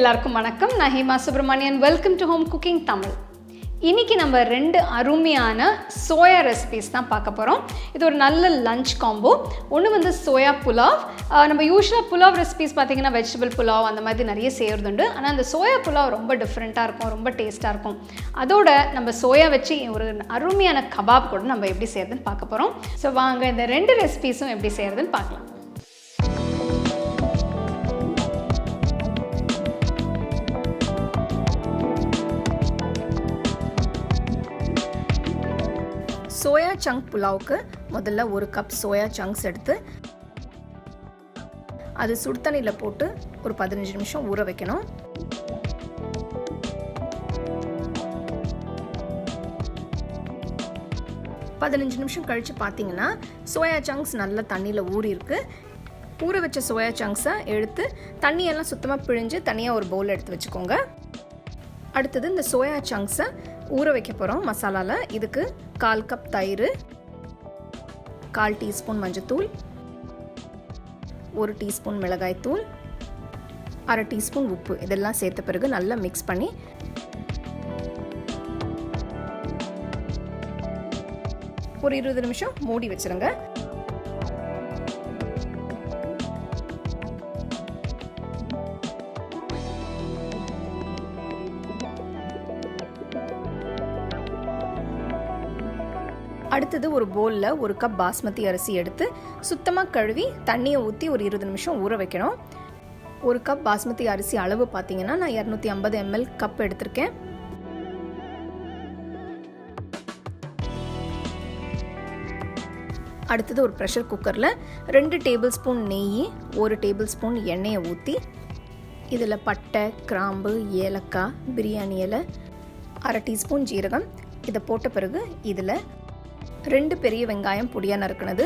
எல்லாருக்கும் வணக்கம். நான் Hema Subramanian. Welcome to home cooking Tamil. இன்றைக்கி நம்ம 2 அருமையான சோயா ரெசிபீஸ் தான் பார்க்க போகிறோம். இது ஒரு நல்ல லஞ்ச் காம்போ. ஒன்று வந்து சோயா புலாவ். நம்ம யூஸ்வலாக புலாவ் ரெசிபீஸ் பார்த்திங்கன்னா வெஜிடபிள் புலாவ் அந்த மாதிரி நிறைய செய்கிறதுண்டு. ஆனால் அந்த சோயா புலாவ் ரொம்ப டிஃப்ரெண்ட்டாக இருக்கும், ரொம்ப டேஸ்ட்டாக இருக்கும். அதோட நம்ம சோயா வச்சு ஒரு அருமையான கபாப் கூட நம்ம எப்படி செய்கிறதுன்னு பார்க்க போகிறோம். ஸோ வாங்க இந்த 2 ரெசிபீஸும் எப்படி செய்கிறதுன்னு பார்க்கலாம். சோயா சங்க் புலாவுக்கு முதல்ல 1 கப் சோயா சங்க்ஸ் எடுத்து அது சுடுதண்ணியில் போட்டு ஒரு 15 நிமிஷம் ஊற வைக்கணும். நிமிஷம் கழித்து பார்த்தீங்கன்னா சோயா சங்க்ஸ் நல்லா தண்ணியில் ஊறியிருக்கு. ஊற வச்ச சோயா சங்க்ஸை எடுத்து தண்ணியெல்லாம் சுத்தமாக பிழிஞ்சு தனியாக ஒரு பவுல் எடுத்து வச்சுக்கோங்க. அடுத்தது இந்த சோயா சங்க்ஸை ஊற வைக்க போகிறோம் மசாலாவில். இதுக்கு 1/4 கப் தயிர், 1/4 டீஸ்பூன் மஞ்சத்தூள், 1 டீஸ்பூன் மிளகாய்த்தூள், 1/2 டீஸ்பூன் உப்பு இதெல்லாம் சேர்த்த பிறகு நல்லா மிக்ஸ் பண்ணி ஒரு 20 நிமிஷம் மூடி வச்சுருங்க. அடுத்தது ஒரு பவுலில் 1 கப் பாஸ்மதி அரிசி எடுத்து சுத்தமாக கழுவி தண்ணியை ஊற்றி ஒரு 20 நிமிஷம் ஊற வைக்கணும். 1 கப் பாஸ்மதி அரிசி அளவு பார்த்தீங்கன்னா நான் 250 ml கப் எடுத்திருக்கேன். அடுத்தது ஒரு ப்ரெஷர் குக்கரில் 2 டேபிள் ஸ்பூன் நெய், 1 டேபிள் ஸ்பூன் எண்ணெயை ஊற்றி இதில் பட்டை, கிராம்பு, ஏலக்காய், பிரியாணி இலை, 1/2 டீஸ்பூன் ஜீரகம் இதை போட்ட பிறகு இதில் 2 பெரிய வெங்காயம் பொடியாக நறுக்கினது,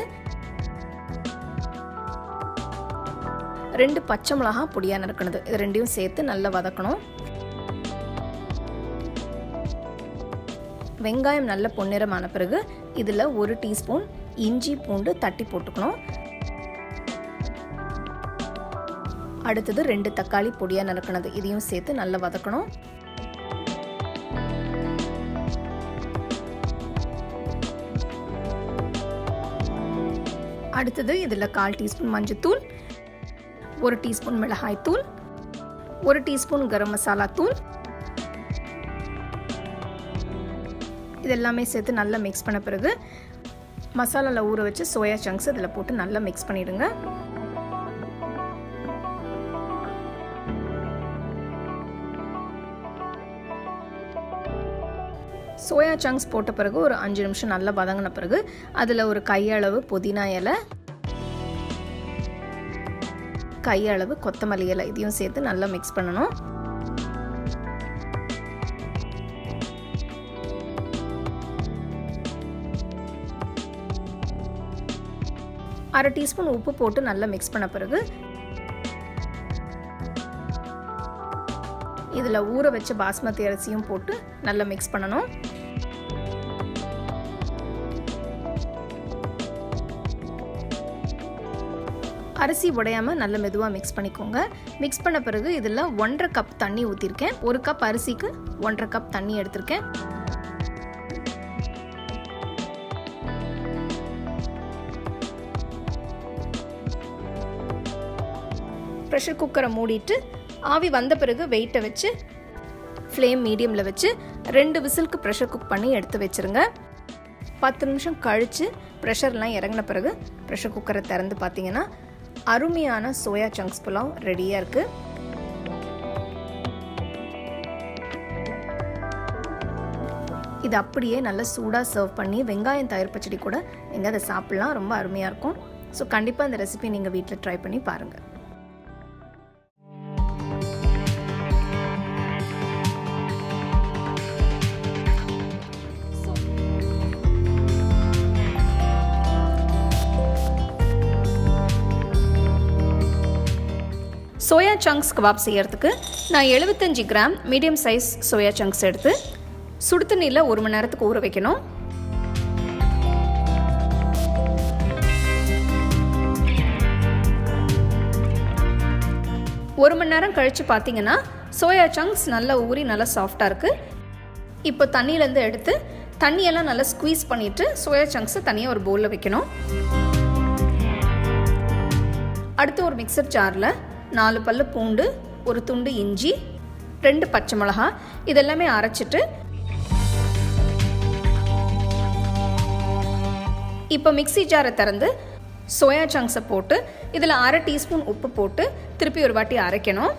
2 பச்சை மிளகாய் பொடியாக நறுக்கினது இது ரெண்டையும் சேர்த்து நல்லா வதக்கணும். வெங்காயம் நல்ல பொன்னிறமான பிறகு இதில் 1 டீஸ்பூன் இஞ்சி பூண்டு தட்டி போட்டுக்கணும். அடுத்தது 2 தக்காளி பொடியாக நறுக்கினது இதையும் சேர்த்து நல்லா வதக்கணும். அடுத்தது இதில் 1/4 டீஸ்பூன் மஞ்சத்தூள், 1 டீஸ்பூன் மிளகாய்த்தூள், 1 டீஸ்பூன் கரம் மசாலா தூள் இதெல்லாமே சேர்த்து நல்லா மிக்ஸ் பண்ண பிறகு மசாலாவில் ஊற வச்சு சோயா சங்க்ஸ் இதில் போட்டு நல்லா மிக்ஸ் பண்ணிவிடுங்க. சோயா சங்க்ஸ் போட்ட பிறகு ஒரு 5 நிமிஷம் நல்லா வதங்கின பிறகு அதில் ஒரு கையளவு புதினா இலை, கையளவு கொத்தமல்லி இலை இதையும் சேர்த்து நல்லா மிக்ஸ் பண்ணணும். அரை டீஸ்பூன் உப்பு போட்டு நல்லா மிக்ஸ் பண்ண பிறகு இதில் ஊற வச்ச பாஸ்மதி அரிசியும் போட்டு நல்லா மிக்ஸ் பண்ணணும். அரிசி உடையாமல் நல்ல மெதுவாக மிக்ஸ் பண்ணிக்கோங்க. மிக்ஸ் பண்ண பிறகு இதில் 1/2 கப் தண்ணி ஊற்றிருக்கேன். 1 கப் அரிசிக்கு 1/2 கப் தண்ணி எடுத்திருக்கேன். ப்ரெஷர் குக்கரை மூடிட்டு ஆவி வந்த பிறகு வெயிட்டை வச்சு ஃப்ளேம் மீடியமில் வச்சு 2 விசிலுக்கு ப்ரெஷர் குக் பண்ணி எடுத்து வச்சுருங்க. 10 நிமிஷம் கழித்து ப்ரெஷர்லாம் இறங்கின பிறகு ப்ரெஷர் குக்கரை திறந்து பார்த்தீங்கன்னா அருமையான சோயா சங்க்ஸ் புலாவ் ரெடியாக இருக்குது. இது அப்படியே நல்லா சூடாக சர்வ் பண்ணி வெங்காயம் தயிர் பச்சடி கூட நீங்கள் அதை சாப்பிட்லாம். ரொம்ப அருமையாக இருக்கும். ஸோ கண்டிப்பாக இந்த ரெசிபி நீங்கள் வீட்டில் ட்ரை பண்ணி பாருங்கள். சோயா சங்க்ஸ் கபாப் செய்யறதுக்கு நான் 75 gram medium size soya chunks எடுத்து சுடு தண்ணியில் 1 மணி நேரத்துக்கு ஊற வைக்கணும். ஒரு மணி நேரம் கழித்து பார்த்தீங்கன்னா சோயா சங்க்ஸ் நல்லா ஊறி நல்லா சாஃப்டாக இருக்குது. இப்போ தண்ணியிலேருந்து எடுத்து தண்ணியெல்லாம் நல்லா ஸ்குவீஸ் பண்ணிவிட்டு சோயா சங்க்ஸை தனியாக ஒரு பவுலில் வைக்கணும். அடுத்து ஒரு மிக்சர் ஜாரில் 4 பல்லு பூண்டு, ஒரு துண்டு இஞ்சி, 2 பச்சை மிளகா இதெல்லாமே அரைச்சிட்டு இப்போ மிக்ஸி ஜாரை திறந்து சோயா சங்க்ஸை போட்டு இதில் 1/2 டீஸ்பூன் உப்பு போட்டு திருப்பி ஒரு வாட்டி அரைக்கணும்.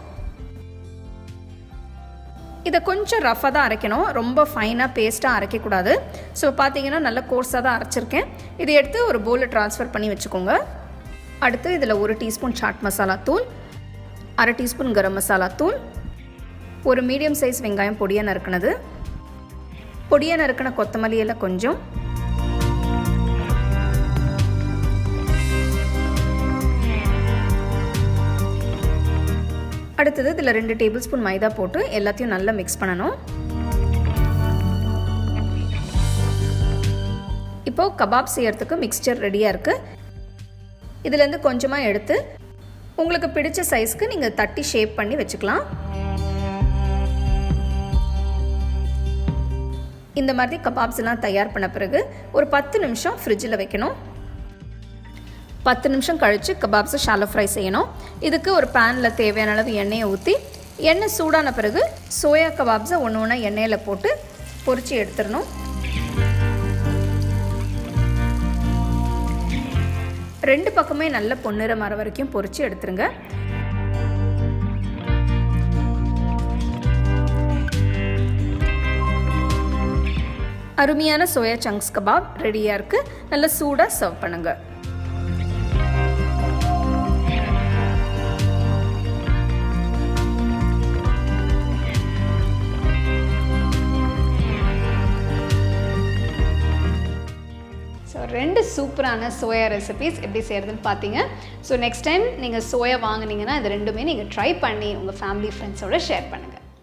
இதை கொஞ்சம் ரஃபாக தான் அரைக்கணும், ரொம்ப ஃபைனாக பேஸ்ட்டாக அரைக்கக்கூடாது. ஸோ பார்த்தீங்கன்னா நல்லா கோர்ஸாக தான் அரைச்சிருக்கேன். இதை எடுத்து ஒரு பவுலில் ட்ரான்ஸ்ஃபர் பண்ணி வச்சுக்கோங்க. அடுத்து இதில் 1 டீஸ்பூன் சாட் மசாலா தூள், 1/2 டீஸ்பூன் கரம் மசாலா தூள், ஒரு மீடியம் சைஸ் வெங்காயம் பொடியாக நறுக்கினது, பொடியாக நறுக்கின கொத்தமல்லி எல்லாம் கொஞ்சம், அடுத்தது இதில் 2 டேபிள் ஸ்பூன் மைதா போட்டு எல்லாத்தையும் நல்லா மிக்ஸ் பண்ணணும். இப்போது கபாப் செய்யறதுக்கு மிக்ஸ்சர் ரெடியாக இருக்குது. இதுலேருந்து கொஞ்சமாக எடுத்து உங்களுக்கு பிடிச்ச சைஸ்க்கு நீங்கள் தட்டி ஷேப் பண்ணி வச்சுக்கலாம். இந்த மாதிரி கபாப்ஸ் எல்லாம் தயார் பண்ண பிறகு ஒரு 10 நிமிஷம் ஃப்ரிட்ஜில் வைக்கணும். 10 நிமிஷம் கழித்து கபாப்ஸை ஷாலோ ஃப்ரை செய்யணும். இதுக்கு ஒரு பேனில் தேவையான அளவு எண்ணெயை ஊற்றி எண்ணெய் சூடான பிறகு சோயா கபாப்ஸை ஒன்று ஒன்றா எண்ணெயில் போட்டு பொரித்து எடுத்துடணும். 2 பக்கமே நல்ல பொன்னிறம் வர வரைக்கும் பொரித்து எடுத்துருங்க. அருமையான சோயா சங்க்ஸ் கபாப் ரெடியாக இருக்குது. நல்லா சூடாக சர்வ் பண்ணுங்கள். ஸோ 2 சூப்பரான சோயா ரெசிபீஸ் எப்படி செய்கிறதுன்னு பார்த்தீங்க. ஸோ நெக்ஸ்ட் டைம் நீங்கள் சோயா வாங்கினீங்கன்னா இது 2மே நீங்கள் ட்ரை பண்ணி உங்கள் ஃபேமிலி ஃப்ரெண்ட்ஸோடு ஷேர் பண்ணுங்கள்.